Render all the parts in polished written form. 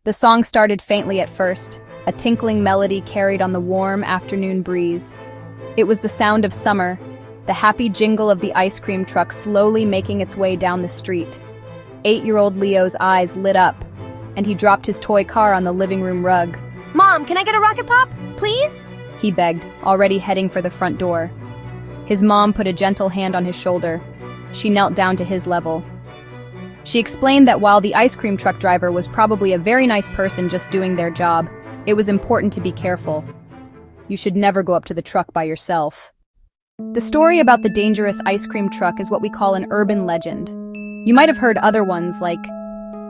The song started faintly at first, a tinkling melody carried on the warm afternoon breeze. It was the sound of summer, the happy jingle of the ice cream truck slowly making its way down the street. 8-year-old Leo's eyes lit up, and he dropped his toy car on the living room rug. Mom, can I get a Rocket Pop, please? He begged, already heading for the front door. His mom put a gentle hand on his shoulder. She knelt down to his level. She explained that while the ice cream truck driver was probably a very nice person just doing their job, it was important to be careful. You should never go up to the truck by yourself. The story about the dangerous ice cream truck is what we call an urban legend. You might have heard other ones like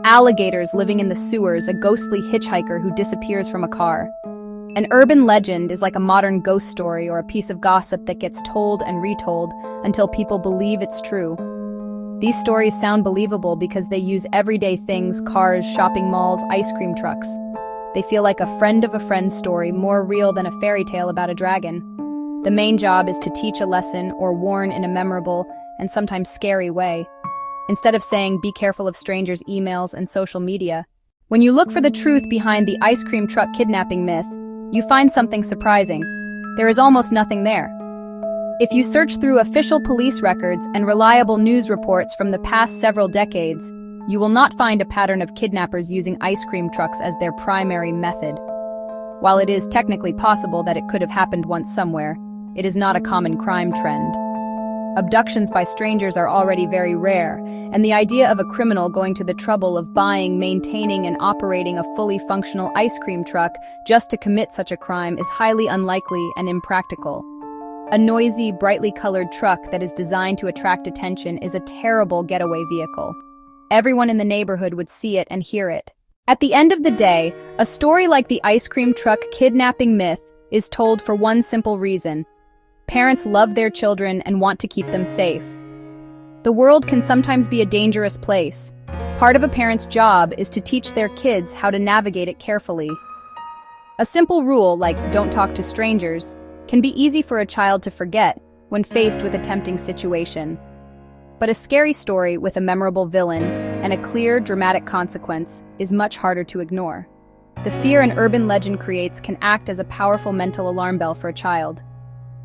alligators living in the sewers, a ghostly hitchhiker who disappears from a car. An urban legend is like a modern ghost story or a piece of gossip that gets told and retold until people believe it's true. These stories sound believable because they use everyday things: cars, shopping malls, ice cream trucks. They feel like a friend of a friend's story, more real than a fairy tale about a dragon. The main job is to teach a lesson or warn in a memorable and sometimes scary way. Instead of saying, "Be careful of strangers' emails and social media," when you look for the truth behind the ice cream truck kidnapping myth, you find something surprising. There is almost nothing there. If you search through official police records and reliable news reports from the past several decades, you will not find a pattern of kidnappers using ice cream trucks as their primary method. While it is technically possible that it could have happened once somewhere, it is not a common crime trend. Abductions by strangers are already very rare, and the idea of a criminal going to the trouble of buying, maintaining, and operating a fully functional ice cream truck just to commit such a crime is highly unlikely and impractical. A noisy, brightly colored truck that is designed to attract attention is a terrible getaway vehicle. Everyone in the neighborhood would see it and hear it. At the end of the day, a story like the ice cream truck kidnapping myth is told for one simple reason: parents love their children and want to keep them safe. The world can sometimes be a dangerous place. Part of a parent's job is to teach their kids how to navigate it carefully. A simple rule like "don't talk to strangers" can be easy for a child to forget when faced with a tempting situation. But a scary story with a memorable villain and a clear, dramatic consequence is much harder to ignore. The fear an urban legend creates can act as a powerful mental alarm bell for a child.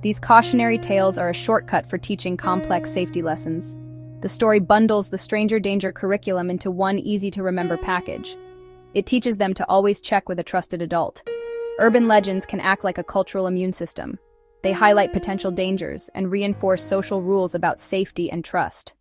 These cautionary tales are a shortcut for teaching complex safety lessons. The story bundles the stranger danger curriculum into one easy-to-remember package. It teaches them to always check with a trusted adult. Urban legends can act like a cultural immune system. They highlight potential dangers and reinforce social rules about safety and trust.